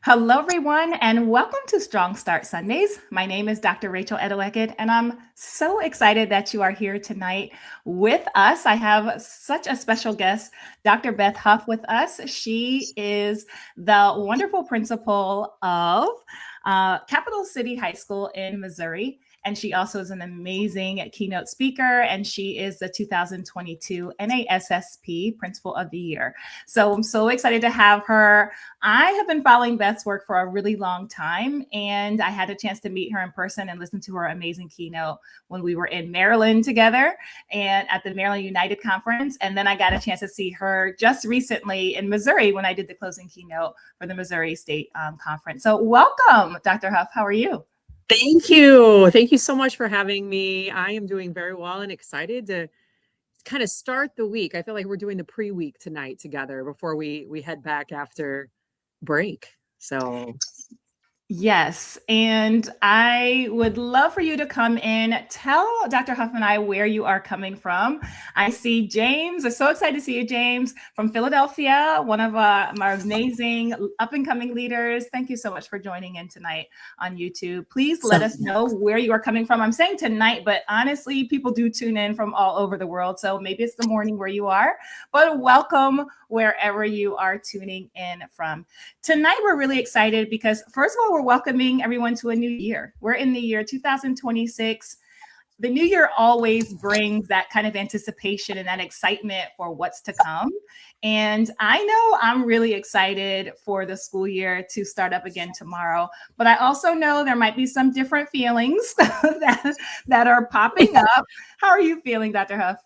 Hello, everyone, and welcome to Strong Start Sundays. My name is Dr. Rachel Edoho-Eket, and I'm so excited that you are here tonight with us. I have such a special guest, Dr. Beth Huff, with us. She is the wonderful principal of Capital City High School in Missouri. And she also is an amazing keynote speaker, and she is the 2022 NASSP Principal of the Year. So I'm so excited to have her. I have been following Beth's work for a really long time, and I had a chance to meet her in person and listen to her amazing keynote when we were in Maryland together and at the Maryland United Conference. And then I got a chance to see her just recently in Missouri when I did the closing keynote for the Missouri State Conference. So welcome, Dr. Huff. How are you? Thank you. Thank you so much for having me. I am doing very well and excited to kind of start the week. I feel like we're doing the pre-week tonight together before we head back after break. So yes, and I would love for you to come in. Tell Dr. Huff and I where you are coming from. I see James. I'm so excited to see you, James, from Philadelphia, one of my amazing up-and-coming leaders. Thank you so much for joining in tonight on YouTube. Please let us know where you are coming from. I'm saying tonight, but honestly, people do tune in from all over the world, so maybe it's the morning where you are, but welcome wherever you are tuning in from. Tonight, we're really excited because, first of all, we're welcoming everyone to a new year. We're in the year 2026. The new year always brings that kind of anticipation and that excitement for what's to come. And I know I'm really excited for the school year to start up again tomorrow, but I also know there might be some different feelings that are popping up. How are you feeling, Dr. Huff?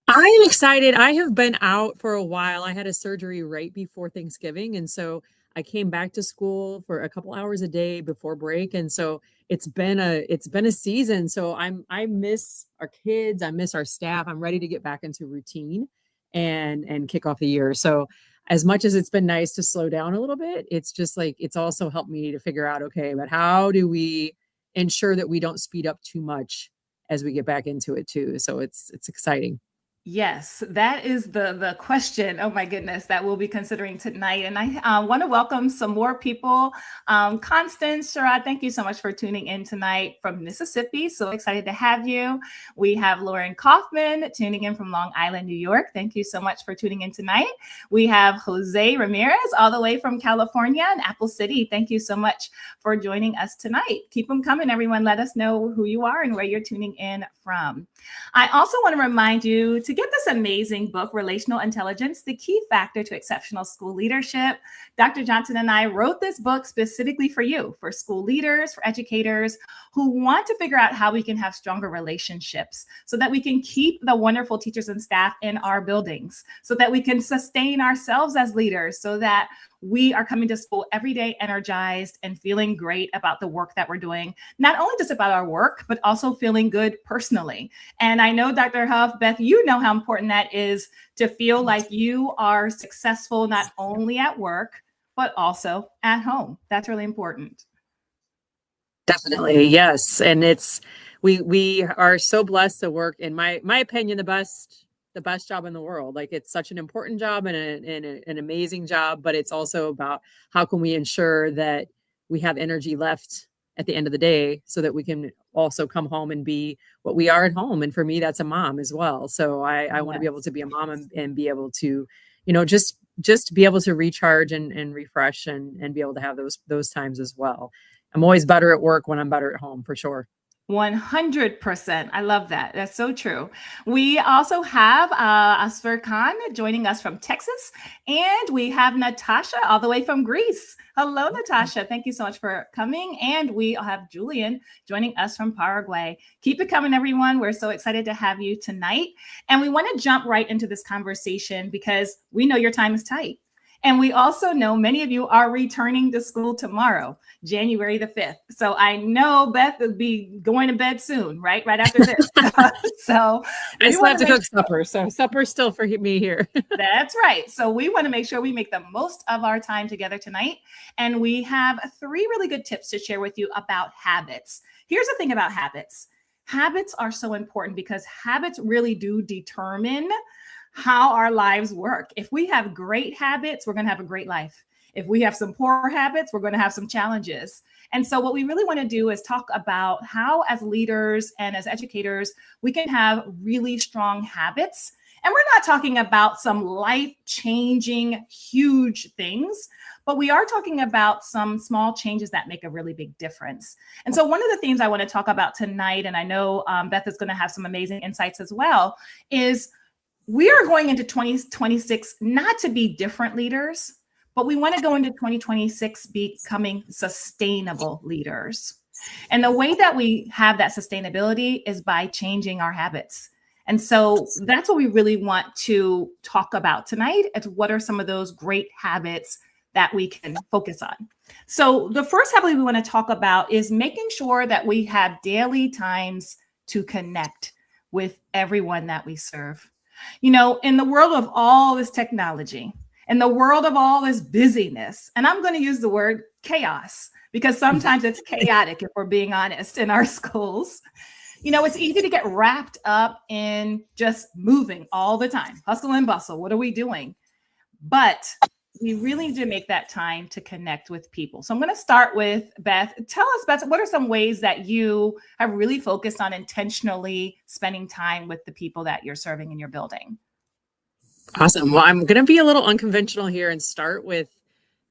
I am excited. I have been out for a while. I had a surgery right before Thanksgiving. And so I came back to school for a couple hours a day before break. And so it's been a season. So I miss our kids. I miss our staff. I'm ready to get back into routine and kick off the year. So as much as it's been nice to slow down a little bit, it's just like it's also helped me to figure out, okay, but how do we ensure that we don't speed up too much as we get back into it too? So it's exciting. Yes, that is the question. Oh my goodness, that we'll be considering tonight. And I want to welcome some more people. Constance, Sherrod, thank you so much for tuning in tonight from Mississippi. So excited to have you. We have Lauren Kaufman tuning in from Long Island, New York. Thank you so much for tuning in tonight. We have Jose Ramirez all the way from California and Apple City. Thank you so much for joining us tonight. Keep them coming, everyone. Let us know who you are and where you're tuning in from. I also want to remind you to get this amazing book, Relational Intelligence, The Key Factor to Exceptional School Leadership. Dr. Johnson and I wrote this book specifically for you, for school leaders, for educators who want to figure out how we can have stronger relationships so that we can keep the wonderful teachers and staff in our buildings, so that we can sustain ourselves as leaders, so that we are coming to school every day energized and feeling great about the work that we're doing, not only just about our work, but also feeling good personally. And I know, Dr. Huff, Beth, you know how important that is to feel like you are successful not only at work, but also at home. That's really important. Definitely, yes. And we are so blessed to work, in my opinion, the best job in the world. Like, it's such an important job and an amazing job, but it's also about how can we ensure that we have energy left at the end of the day so that we can also come home and be what we are at home. And for me, that's a mom as well. So I want to be able to be a mom and be able to, just be able to recharge and refresh and be able to have those times as well. I'm always better at work when I'm better at home, for sure. 100%. I love that. That's so true. We also have Asfer Khan joining us from Texas, and we have Natasha all the way from Greece. Hello, Natasha. Thank you so much for coming. And we have Julian joining us from Paraguay. Keep it coming, everyone. We're so excited to have you tonight. And we want to jump right into this conversation because we know your time is tight. And we also know many of you are returning to school tomorrow, January the 5th. So I know Beth will be going to bed soon, right? Right after this. So I still have to cook supper. So supper's still for me here. That's right. So we want to make sure we make the most of our time together tonight. And we have 3 really good tips to share with you about habits. Here's the thing about habits. Habits are so important because habits really do determine how our lives work. If we have great habits, we're going to have a great life. If we have some poor habits, we're going to have some challenges. And so what we really want to do is talk about how, as leaders and as educators, we can have really strong habits. And we're not talking about some life-changing, huge things, but we are talking about some small changes that make a really big difference. And so one of the themes I want to talk about tonight, and I know Beth is going to have some amazing insights as well, is we are going into 2026 not to be different leaders, but we want to go into 2026 becoming sustainable leaders. And the way that we have that sustainability is by changing our habits. And so that's what we really want to talk about tonight, is what are some of those great habits that we can focus on. So the first habit we want to talk about is making sure that we have daily times to connect with everyone that we serve. You know, in the world of all this technology, in the world of all this busyness, and I'm going to use the word chaos, because sometimes it's chaotic, if we're being honest, in our schools. You know, it's easy to get wrapped up in just moving all the time, hustle and bustle. What are we doing? But we really need to make that time to connect with people. So I'm going to start with Beth. Tell us, Beth, what are some ways that you have really focused on intentionally spending time with the people that you're serving in your building? Awesome. Well, I'm going to be a little unconventional here and start with,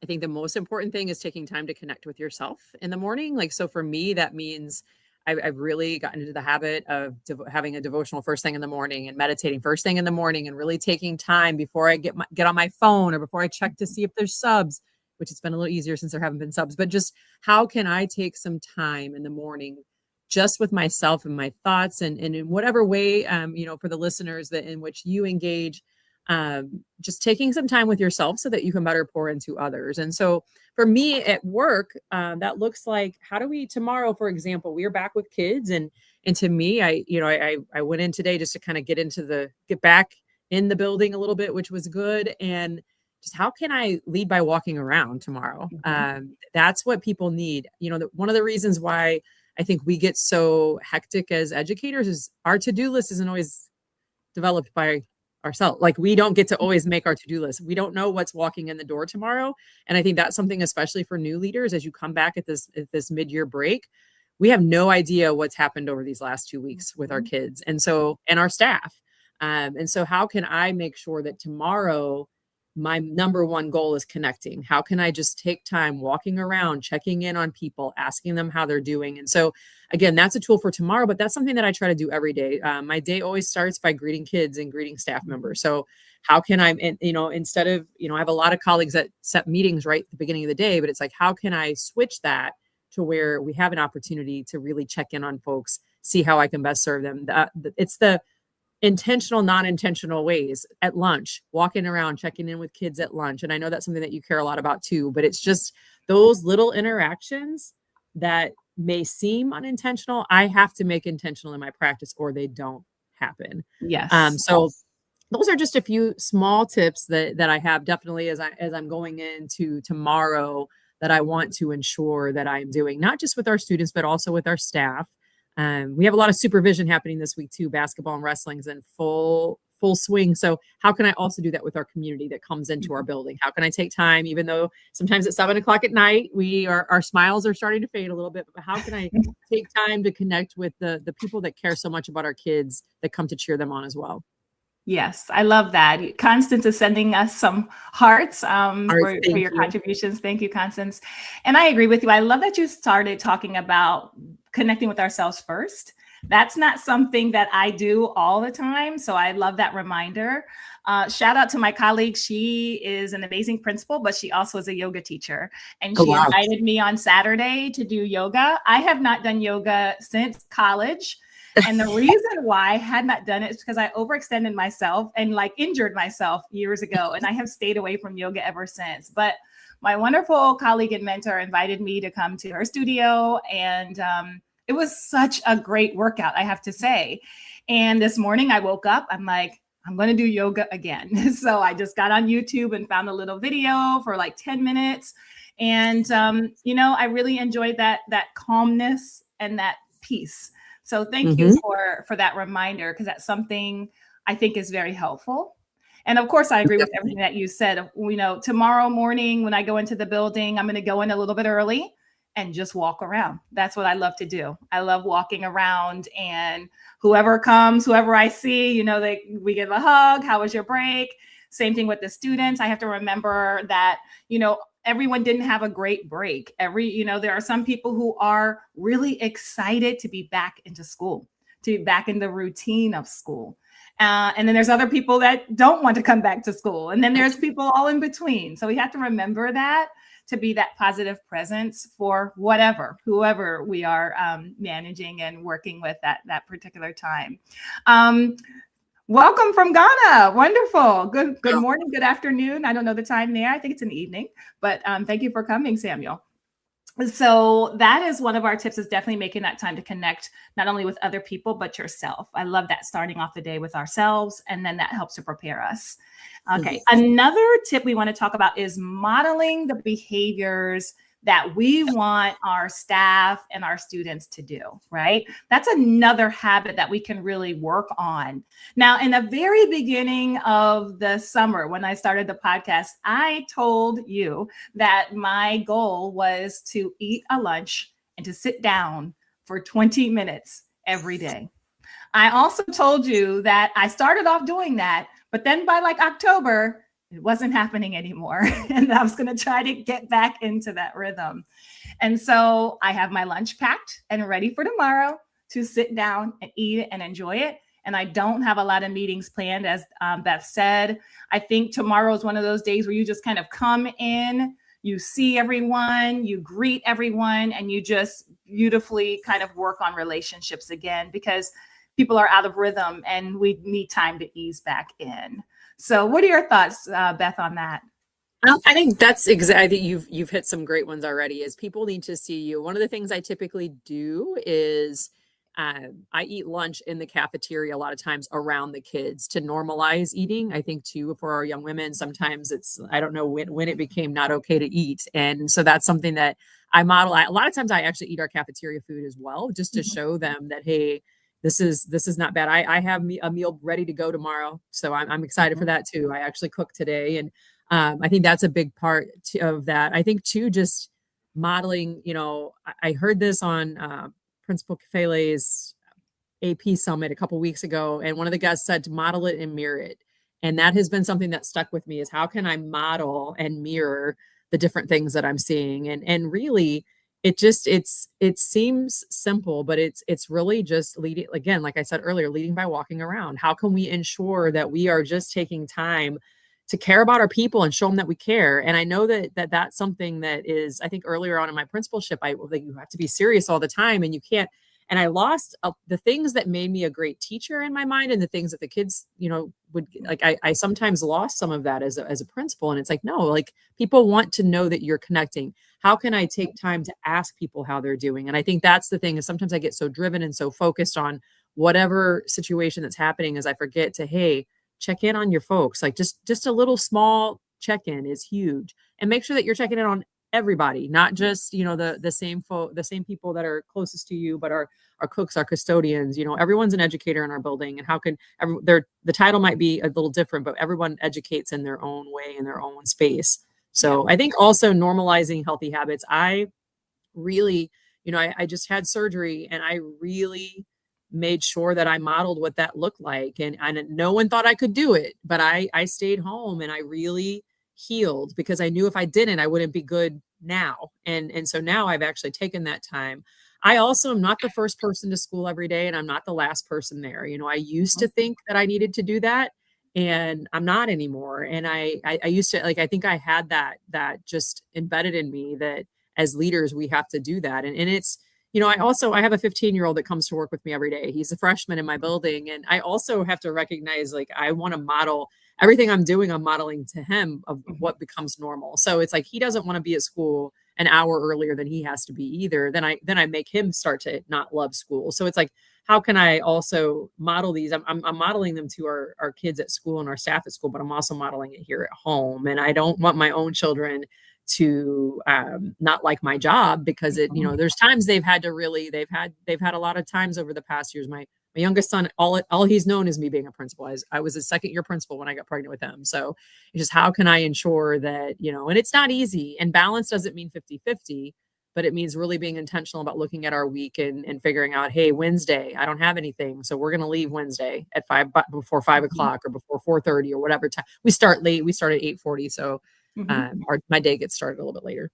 I think the most important thing is taking time to connect with yourself in the morning. Like, so for me, that means I've really gotten into the habit of having a devotional first thing in the morning and meditating first thing in the morning, and really taking time before I get on my phone or before I check to see if there's subs, which it's been a little easier since there haven't been subs, but just how can I take some time in the morning just with myself and my thoughts, and in whatever way, you know, for the listeners that in which you engage, just taking some time with yourself so that you can better pour into others. And so for me at work, that looks like, how do we tomorrow, for example, we are back with kids, and to me, I went in today just to kind of get back in the building a little bit, which was good. And just how can I lead by walking around tomorrow? That's what people need. You know, one of the reasons why I think we get so hectic as educators is our to-do list isn't always developed by ourselves. Like, we don't get to always make our to-do list. We don't know what's walking in the door tomorrow. And I think that's something, especially for new leaders, as you come back at this mid-year break, we have no idea what's happened over these last 2 weeks with our kids. And our staff. And so how can I make sure that tomorrow my number one goal is connecting? How can I just take time walking around, checking in on people, asking them how they're doing? And so again, that's a tool for tomorrow, but that's something that I try to do every day. My day always starts by greeting kids and greeting staff members. So how can I, instead of, I have a lot of colleagues that set meetings right at the beginning of the day, but it's like, how can I switch that to where we have an opportunity to really check in on folks, see how I can best serve them? It's the intentional, non-intentional ways at lunch, walking around, checking in with kids at lunch. And I know that's something that you care a lot about too, but it's just those little interactions that may seem unintentional, I have to make intentional in my practice or they don't happen. Yes. So those are just a few small tips that I have definitely as I'm going into tomorrow that I want to ensure that I'm doing, not just with our students, but also with our staff. We have a lot of supervision happening this week too. Basketball and wrestling's in full swing. So how can I also do that with our community that comes into our building? How can I take time, even though sometimes at 7:00 at night, our smiles are starting to fade a little bit, but how can I take time to connect with the people that care so much about our kids that come to cheer them on as well? Yes, I love that. Constance is sending us some hearts for your contributions. Thank you, Constance. And I agree with you. I love that you started talking about connecting with ourselves first. That's not something that I do all the time. So I love that reminder. Shout out to my colleague. She is an amazing principal, but she also is a yoga teacher. And she invited me on Saturday to do yoga. I have not done yoga since college. And the reason why I had not done it is because I overextended myself and injured myself years ago. And I have stayed away from yoga ever since. But my wonderful colleague and mentor invited me to come to her studio. And it was such a great workout, I have to say. And this morning I woke up, I'm like, I'm going to do yoga again. So I just got on YouTube and found a little video for 10 minutes. And, I really enjoyed that calmness and that peace. So thank you for that reminder, because that's something I think is very helpful. And of course, I agree with everything that you said. Tomorrow morning when I go into the building, I'm going to go in a little bit early and just walk around. That's what I love to do. I love walking around, and whoever comes, whoever I see, we give a hug. How was your break? Same thing with the students. I have to remember that, everyone didn't have a great break. There are some people who are really excited to be back into school, to be back in the routine of school. And then there's other people that don't want to come back to school. And then there's people all in between. So we have to remember that, to be that positive presence for whoever we are managing and working with that particular time. Welcome from Ghana. Wonderful. Good morning, good afternoon. I don't know the time there. I think it's an evening, but thank you for coming, Samuel. So that is one of our tips, is definitely making that time to connect, not only with other people, but yourself. I love that, starting off the day with ourselves, and then that helps to prepare us. Okay. Another tip we want to talk about is modeling the behaviors that we want our staff and our students to do, right? That's another habit that we can really work on. Now, in the very beginning of the summer, when I started the podcast, I told you that my goal was to eat a lunch and to sit down for 20 minutes every day. I also told you that I started off doing that, but then by October, it wasn't happening anymore. And I was going to try to get back into that rhythm. And so I have my lunch packed and ready for tomorrow to sit down and eat it and enjoy it. And I don't have a lot of meetings planned, as Beth said. I think tomorrow is one of those days where you just kind of come in, you see everyone, you greet everyone, and you just beautifully kind of work on relationships again, because people are out of rhythm and we need time to ease back in. So what are your thoughts, Beth, on that? I think that's exactly, you've hit some great ones already, is people need to see you. One of the things I typically do is I eat lunch in the cafeteria a lot of times around the kids to normalize eating. I think too, for our young women, sometimes I don't know when it became not okay to eat. And so that's something that I model. A lot of times I actually eat our cafeteria food as well, just to show them that, hey, this is not bad. I have a meal ready to go tomorrow. So I'm excited for that too. I actually cooked today. And I think that's a big part of that. I think too, just modeling, I heard this on Principal Kefele's AP Summit a couple weeks ago. And one of the guests said to model it and mirror it. And that has been something that stuck with me, is how can I model and mirror the different things that I'm seeing? And really, it seems simple, but it's really just leading, again, like I said earlier, leading by walking around. How can we ensure that we are just taking time to care about our people and show them that we care? And I know that's something that is, I think earlier on in my principalship, you have to be serious all the time, and you can't. And I lost the things that made me a great teacher in my mind, and the things that the kids, would like. I sometimes lost some of that as a principal. And it's like, no, people want to know that you're connecting. How can I take time to ask people how they're doing? And I think that's the thing, is sometimes I get so driven and so focused on whatever situation that's happening, as I forget to, hey, check in on your folks. Just a little small check-in is huge. And make sure that you're checking in on everybody, not just, the same people that are closest to you, but our cooks, our custodians, everyone's an educator in our building. And how can the title might be a little different, but everyone educates in their own way, in their own space. So I think also normalizing healthy habits. I really, I just had surgery, and I really made sure that I modeled what that looked like. And no one thought I could do it, but I stayed home and I really healed, because I knew if I didn't, I wouldn't be good now. And so now I've actually taken that time. I also am not the first person to school every day, and I'm not the last person there. I used to think that I needed to do that, and I'm not anymore. And I used to, I think I had that just embedded in me, that as leaders, we have to do that. And it's, I have a 15-year-old that comes to work with me every day. He's a freshman in my building. And I also have to recognize, I want to model everything I'm doing. I'm modeling to him of what becomes normal. So it's he doesn't want to be at school an hour earlier than he has to be either. Then I make him start to not love school. So it's how can I also model these? I'm modeling them to our kids at school and our staff at school, but I'm also modeling it here at home. And I don't want my own children to not like my job, because there's times they've had a lot of times over the past years. My youngest son, all he's known is me being a principal. I was a second year principal when I got pregnant with him. So it's just, how can I ensure that, and it's not easy, and balance doesn't mean 50-50, but it means really being intentional about looking at our week and figuring out, hey, Wednesday, I don't have anything. So we're going to leave Wednesday at before 5 o'clock or before 4:30 or whatever time. We start late. We start at 8:40. So my day gets started a little bit later.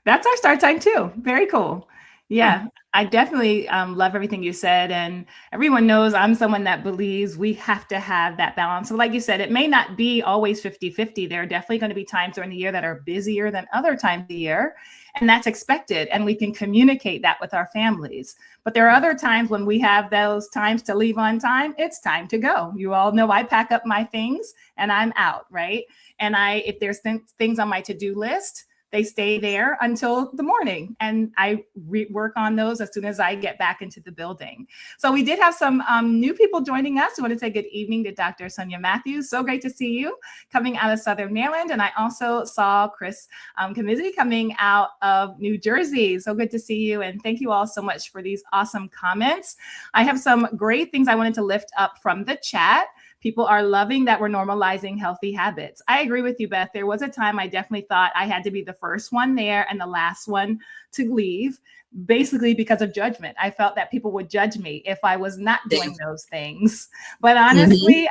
That's our start time too. Very cool. Yeah, I definitely love everything you said. And everyone knows I'm someone that believes we have to have that balance. So like you said, it may not be always 50-50. There are definitely going to be times during the year that are busier than other times of the year. And that's expected. And we can communicate that with our families. But there are other times when we have those times to leave on time. It's time to go. You all know I pack up my things and I'm out, right? And if there's things on my to-do list, they stay there until the morning, and I work on those as soon as I get back into the building. So we did have some new people joining us. I want to say good evening to Dr. Sonia Matthews. So great to see you coming out of Southern Maryland. And I also saw Chris Kamizzi coming out of New Jersey. So good to see you. And thank you all so much for these awesome comments. I have some great things I wanted to lift up from the chat. People are loving that we're normalizing healthy habits. I agree with you, Beth. There was a time I definitely thought I had to be the first one there and the last one to leave, basically because of judgment. I felt that people would judge me if I was not doing those things. But honestly,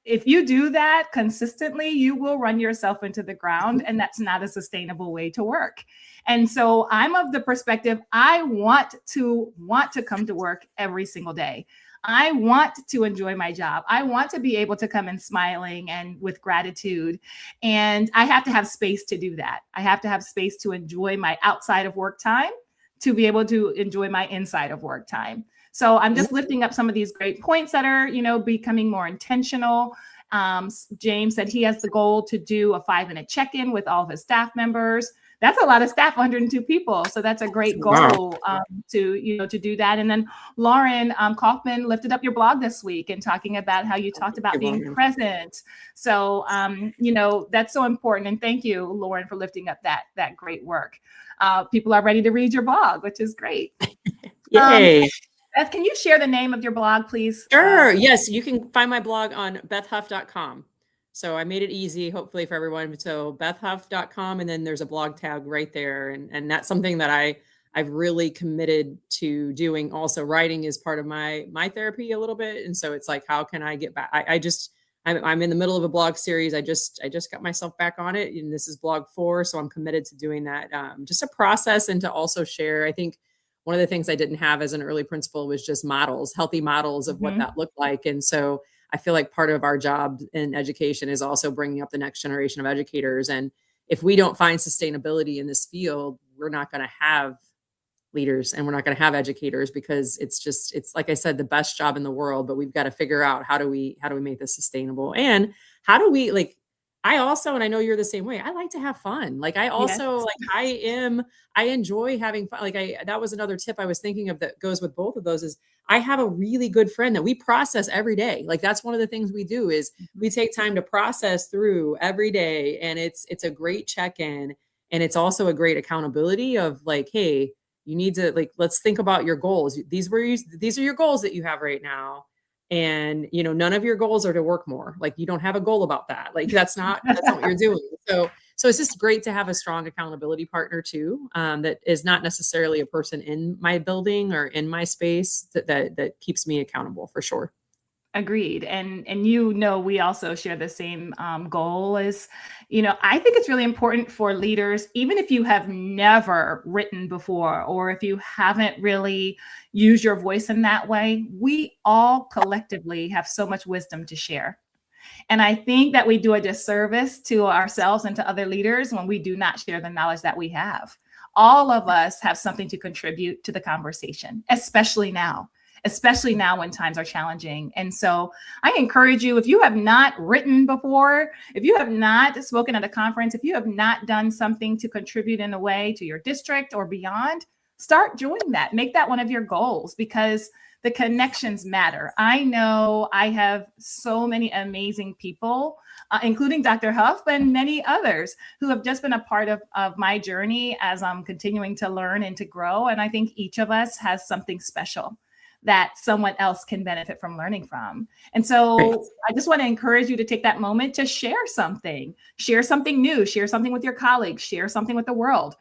if you do that consistently, you will run yourself into the ground, and that's not a sustainable way to work. And so I'm of the perspective, I want to come to work every single day. I want to enjoy my job. I want to be able to come in smiling and with gratitude. And I have to have space to do that. I have to have space to enjoy my outside of work time, to be able to enjoy my inside of work time. So I'm just lifting up some of these great points that are, becoming more intentional. James said he has the goal to do a 5-minute check-in with all of his staff members. That's a lot of staff, 102 people. So that's a great goal to do that. And then Lauren Kaufman lifted up your blog this week and talking about how you talked about being present. So, that's so important. And thank you, Lauren, for lifting up that great work. People are ready to read your blog, which is great. Yay. Beth, can you share the name of your blog, please? Sure. Yes, you can find my blog on bethhuff.com. So I made it easy, hopefully, for everyone. So bethhuff.com, and then there's a blog tag right there. And that's something that I've really committed to doing. Also, writing is part of my therapy a little bit. And so it's like, how can I get back? I'm in the middle of a blog series. I just got myself back on it. And this is blog 4. So I'm committed to doing that. Just a process, and to also share. I think one of the things I didn't have as an early principal was just healthy models of what that looked like. And so I feel like part of our job in education is also bringing up the next generation of educators. And if we don't find sustainability in this field, we're not going to have leaders, and we're not going to have educators, because it's like I said, the best job in the world, but we've got to figure out how do we make this sustainable, and how do we, like, I also, and I know you're the same way, I like to have fun. Like I also, I enjoy having fun. That was another tip I was thinking of that goes with both of those, is I have a really good friend that we process every day. Like that's one of the things we do, is we take time to process through every day. And it's a great check-in. And it's also a great accountability of like, hey, you need to, let's think about your goals. These are your goals that you have right now. And, none of your goals are to work more. Like you don't have a goal about that. Like that's not what you're doing. So it's just great to have a strong accountability partner too, that is not necessarily a person in my building or in my space that keeps me accountable, for sure. Agreed. And we also share the same goal. As I think it's really important for leaders, even if you have never written before, or if you haven't really used your voice in that way, we all collectively have so much wisdom to share. And I think that we do a disservice to ourselves and to other leaders when we do not share the knowledge that we have. All of us have something to contribute to the conversation, especially now when times are challenging. And so I encourage you, if you have not written before, if you have not spoken at a conference, if you have not done something to contribute in a way to your district or beyond, start doing that. Make that one of your goals, because the connections matter. I know I have so many amazing people, including Dr. Huff and many others, who have just been a part of my journey as I'm continuing to learn and to grow. And I think each of us has something special that someone else can benefit from learning from. And so I just want to encourage you to take that moment to share something new, share something with your colleagues, share something with the world,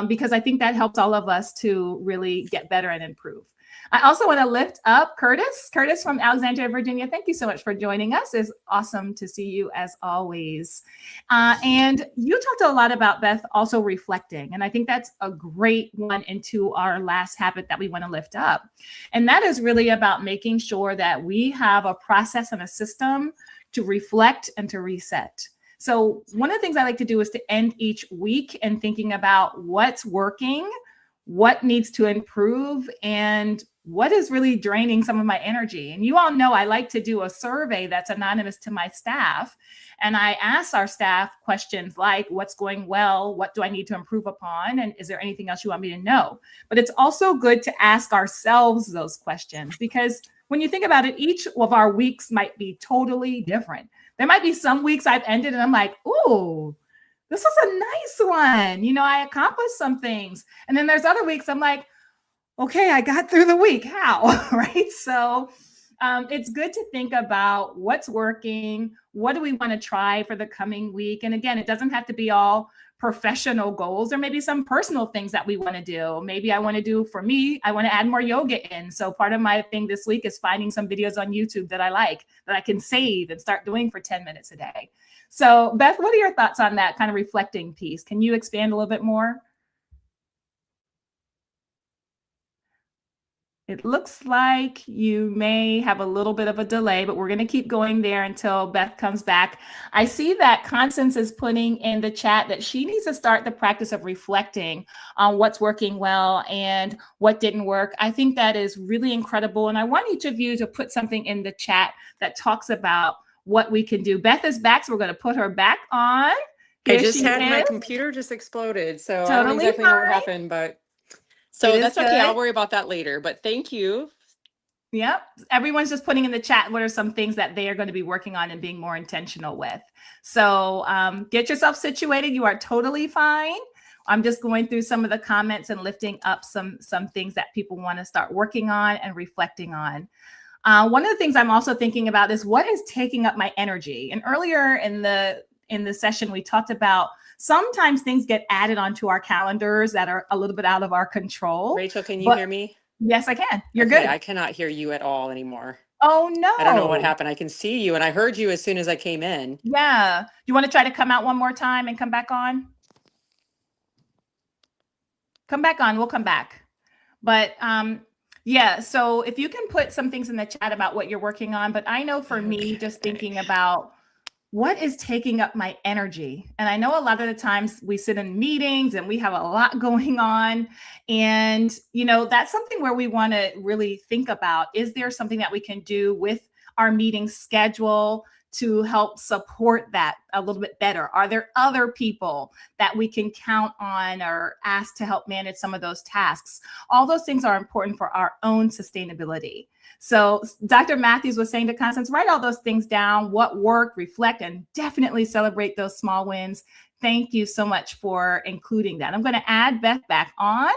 because I think that helps all of us to really get better and improve. I also want to lift up Curtis. Curtis from Alexandria, Virginia. Thank you so much for joining us. It's awesome to see you as always. And you talked a lot about, Beth, also reflecting. And I think that's a great one into our last habit that we want to lift up. And that is really about making sure that we have a process and a system to reflect and to reset. So one of the things I like to do is to end each week and thinking about what's working, what needs to improve, and what is really draining some of my energy. And you all know I like to do a survey that's anonymous to my staff. And I ask our staff questions like, what's going well? What do I need to improve upon? And is there anything else you want me to know? But it's also good to ask ourselves those questions, because when you think about it, each of our weeks might be totally different. There might be some weeks I've ended and I'm like, ooh, this was a nice one. You know, I accomplished some things. And then there's other weeks I'm like, okay, I got through the week. How? Right? So it's good to think about what's working. What do we want to try for the coming week? And again, it doesn't have to be all professional goals. There may be some personal things that we want to do. Maybe I want to do, for me, I want to add more yoga in. So part of my thing this week is finding some videos on YouTube that I like, that I can save and start doing for 10 minutes a day. So Beth, what are your thoughts on that kind of reflecting piece? Can you expand a little bit more? It looks like you may have a little bit of a delay, but we're going to keep going there until Beth comes back. I see that Constance is putting in the chat that she needs to start the practice of reflecting on what's working well and what didn't work. I think that is really incredible. And I want each of you to put something in the chat that talks about what we can do. Beth is back, so we're going to put her back on. I just had my computer just exploded, so I don't exactly know what happened, but so that's okay. I'll worry about that later, but thank you. Yep. Everyone's just putting in the chat what are some things that they are going to be working on and being more intentional with. So get yourself situated. You are totally fine. I'm just going through some of the comments and lifting up some things that people want to start working on and reflecting on. One of the things I'm also thinking about is what is taking up my energy. And earlier in the session, we talked about sometimes things get added onto our calendars that are a little bit out of our control. Rachel, can you hear me? Yes, I can. You're good. I cannot hear you at all anymore. Oh, no. I don't know what happened. I can see you and I heard you as soon as I came in. Yeah. You want to try to come out one more time and come back on? Come back on. We'll come back. But yeah, so if you can put some things in the chat about what you're working on. But I know for me, just thinking about what is taking up my energy. And I know a lot of the times we sit in meetings and we have a lot going on. And, you know, that's something where we want to really think about, is there something that we can do with our meeting schedule to help support that a little bit better? Are there other people that we can count on or ask to help manage some of those tasks? All those things are important for our own sustainability. So Dr. Matthews was saying to Constance, write all those things down, what worked, reflect, and definitely celebrate those small wins. Thank you so much for including that. I'm going to add Beth back on,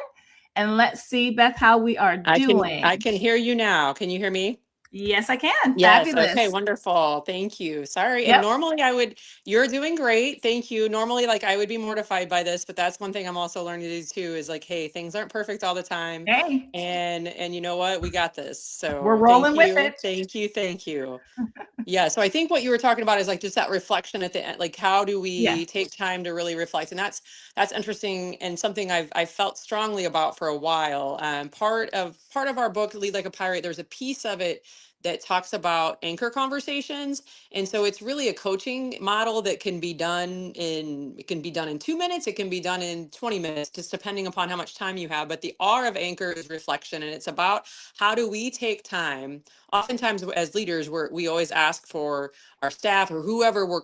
and let's see, Beth, how we are doing. I can hear you now. Can you hear me? Yes, I can. Yes. Fabulous. Okay, wonderful. Thank you. Sorry. Yep. And normally you're doing great. Thank you. Normally, like, I would be mortified by this, but that's one thing I'm also learning to do too, is like, hey, things aren't perfect all the time. Hey. And you know what? We got this. So we're rolling with it. Thank you. Thank you. Yeah. So I think what you were talking about is like just that reflection at the end, like how do we take time to really reflect? And that's interesting and something I've felt strongly about for a while. Part of our book, Lead Like a Pirate, there's a piece of it that talks about anchor conversations. And so it's really a coaching model that can be done in 2 minutes. It can be done in 20 minutes, just depending upon how much time you have. But the R of anchor is reflection. And it's about how do we take time. Oftentimes as leaders, we always ask for our staff or whoever we're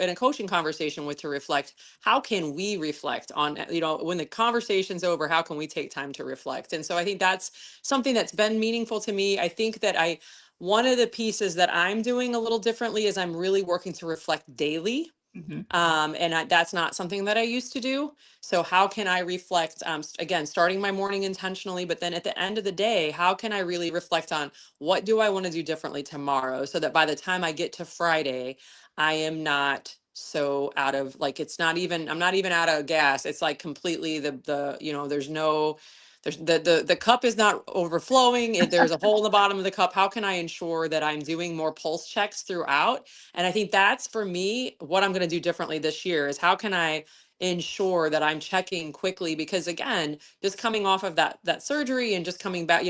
in a coaching conversation with to reflect. How can we reflect on, when the conversation's over, how can we take time to reflect? And so I think that's something that's been meaningful to me. I think that one of the pieces that I'm doing a little differently is I'm really working to reflect daily. Mhm. That's not something that I used to do. So how can I reflect, again, starting my morning intentionally, but then at the end of the day, how can I really reflect on what do I want to do differently tomorrow so that by the time I get to Friday, I am not so out of, like, it's not even, I'm not even out of gas. It's like completely there's no, the cup is not overflowing. There's a hole in the bottom of the cup. How can I ensure that I'm doing more pulse checks throughout? And I think that's, for me, what I'm going to do differently this year is how can I ensure that I'm checking quickly? Because again, just coming off of that surgery and just coming back,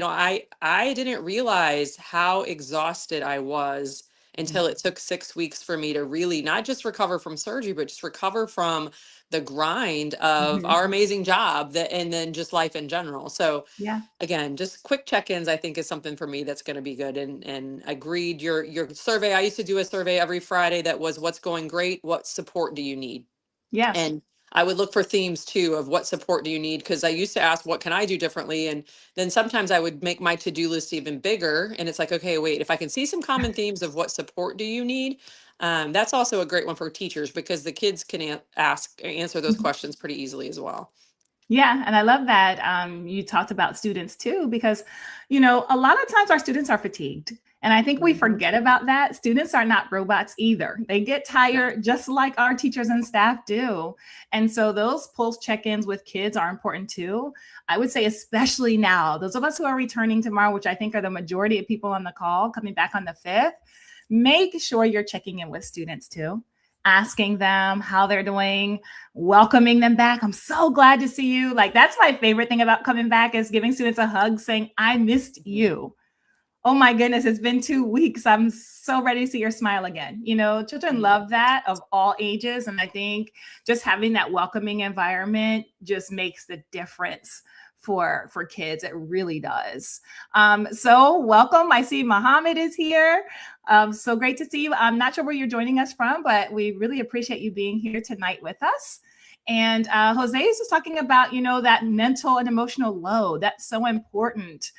I didn't realize how exhausted I was until it took 6 weeks for me to really not just recover from surgery, but just recover from the grind of Mhm. our amazing job, and then just life in general. So Yeah. again, just quick check-ins, I think, is something for me that's going to be good. And agreed, your survey, I used to do a survey every Friday that was what's going great, what support do you need? Yeah. And I would look for themes too of what support do you need? Because I used to ask, what can I do differently? And then sometimes I would make my to-do list even bigger. And it's like, okay, wait, if I can see some common themes of what support do you need, that's also a great one for teachers because the kids can answer those Mhm. questions pretty easily as well. Yeah, and I love that you talked about students too, because a lot of times our students are fatigued, and I think we Mhm. forget about that. Students are not robots either; they get Yeah. tired just like our teachers and staff do, and so those pulse check-ins with kids are important too. I would say, especially now, those of us who are returning tomorrow, which I think are the majority of people on the call coming back on the 5th, make sure you're checking in with students too, asking them how they're doing, welcoming them back. I'm so glad to see you. Like, that's my favorite thing about coming back is giving students a hug, saying, I missed Mhm. you. Oh my goodness, it's been 2 weeks. I'm so ready to see your smile again. Children Mhm. love that of all ages. And I think just having that welcoming environment just makes the difference for kids. It really does. So welcome. I see Mohammed is here. So great to see you. I'm not sure where you're joining us from, but we really appreciate you being here tonight with us. And Jose is just talking about, that mental and emotional load. That's so important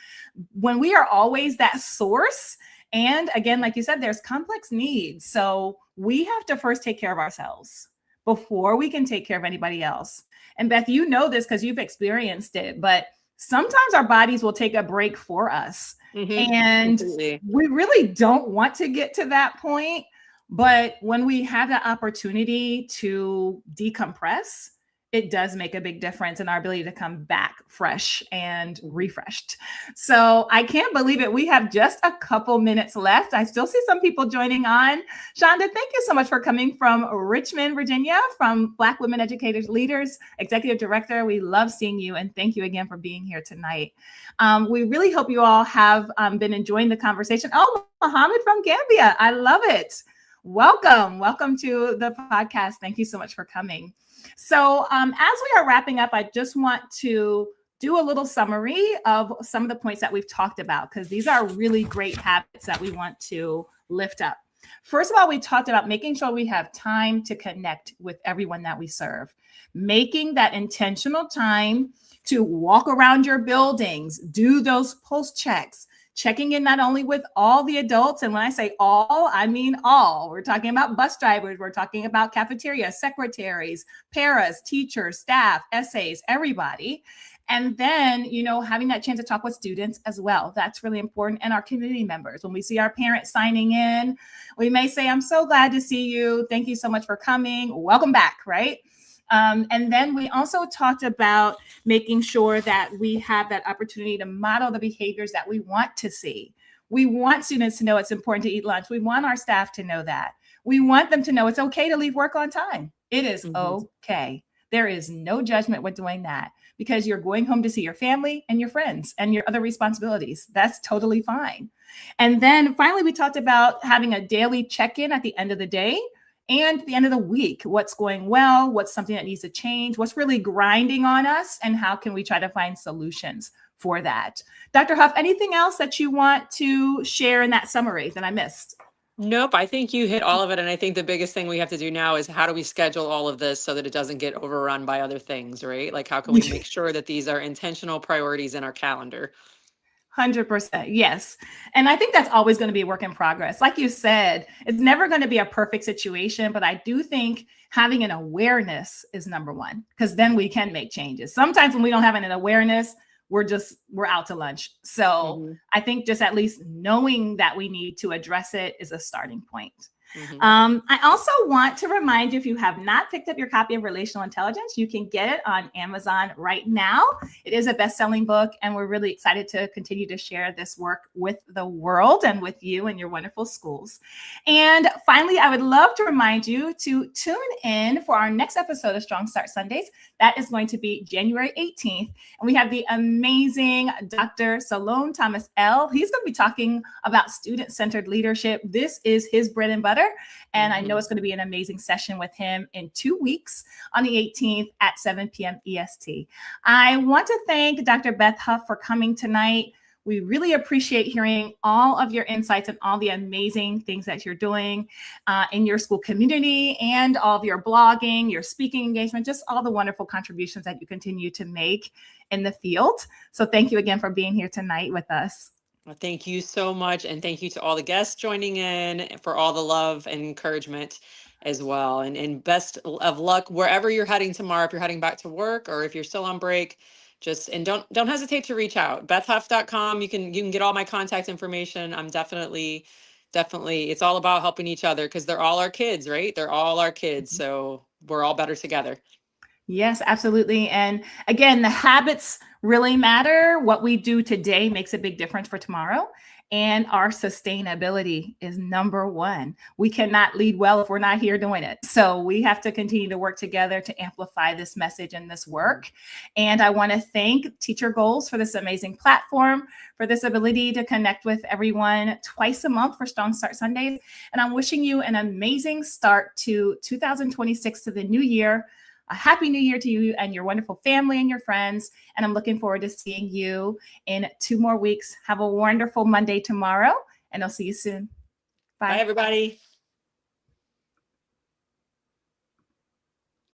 when we are always that source. And again, like you said, there's complex needs. So we have to first take care of ourselves before we can take care of anybody else. And Beth, you know this because you've experienced it, but sometimes our bodies will take a break for us. Mhm. And Completely. we really don't want to get to that point. But when we have that opportunity to decompress, it does make a big difference in our ability to come back fresh and Mhm. refreshed. So I can't believe it. We have just a couple minutes left. I still see some people joining on. Shonda, thank you so much for coming from Richmond, Virginia, from Black Women Educators Leaders, Executive Director. We love seeing you, and thank you again for being here tonight. We really hope you all have been enjoying the conversation. Oh, Mohammed from Gambia. I love it. Welcome. Welcome to the podcast. Thank you so much for coming. So, as we are wrapping up, I just want to do a little summary of some of the points that we've talked about, because these are really great habits that we want to lift up. First of all, we talked about making sure we have time to connect with everyone that we serve, making that intentional time to walk around your buildings, do those pulse checks, checking in not only with all the adults, and when I say all, I mean all. We're talking about bus drivers, we're talking about cafeteria, secretaries, paras, teachers, staff, essays, everybody. And then, having that chance to talk with students as well. That's really important. And our community members. When we see our parents signing in, we may say, I'm so glad to see you. Thank you so much for coming. Welcome back, right? And then we also talked about making sure that we have that opportunity to model the behaviors that we want to see. We want students to know it's important to eat lunch. We want our staff to know that. We want them to know it's okay to leave work on time. It is Mhm. okay. There is no judgment with doing that because you're going home to see your family and your friends and your other responsibilities. That's totally fine. And then finally, we talked about having a daily check in at the end of the day and the end of the week. What's going well? What's something that needs to change? What's really grinding on us? And how can we try to find solutions for that? Dr. Huff, anything else that you want to share in that summary that I missed? Nope, I think you hit all of it. And I think the biggest thing we have to do now is how do we schedule all of this so that it doesn't get overrun by other things, right? Like, how can we make sure that these are intentional priorities in our calendar? 100%. Yes. And I think that's always going to be a work in progress. Like you said, it's never going to be a perfect situation, but I do think having an awareness is number one, because then we can make changes. Sometimes when we don't have an awareness, we're out to lunch. So I think just at least knowing that we need to address it is a starting point. I also want to remind you, if you have not picked up your copy of Relational Intelligence, you can get it on Amazon right now. It is a best-selling book, and we're really excited to continue to share this work with the world and with you and your wonderful schools. And finally, I would love to remind you to tune in for our next episode of Strong Start Sundays. That is going to be January 18th. And we have the amazing Dr. Salone Thomas L. He's going to be talking about student-centered leadership. This is his bread and butter. And I know it's going to be an amazing session with him in 2 weeks on the 18th at 7 p.m. EST. I want to thank Dr. Beth Huff for coming tonight. We really appreciate hearing all of your insights and all the amazing things that you're doing in your school community, and all of your blogging, your speaking engagement, just all the wonderful contributions that you continue to make in the field. So thank you again for being here tonight with us. Well, thank you so much. And thank you to all the guests joining in, for all the love and encouragement as well. And best of luck wherever you're heading tomorrow, if you're heading back to work or if you're still on break. And don't hesitate to reach out. BethHuff.com. You can get all my contact information. I'm definitely, it's all about helping each other, because they're all our kids, right? They're all our kids. So we're all better together. Yes, absolutely. And again, the habits really matter. What we do today makes a big difference for tomorrow. And our sustainability is number one. We cannot lead well if we're not here doing it. So we have to continue to work together to amplify this message and this work. And I want to thank Teacher Goals for this amazing platform, for this ability to connect with everyone twice a month for Strong Start Sundays. And I'm wishing you an amazing start to 2026, to the new year. A happy new year to you and your wonderful family and your friends. And I'm looking forward to seeing you in 2 more weeks. Have a wonderful Monday tomorrow, and I'll see you soon. Bye. Bye, everybody.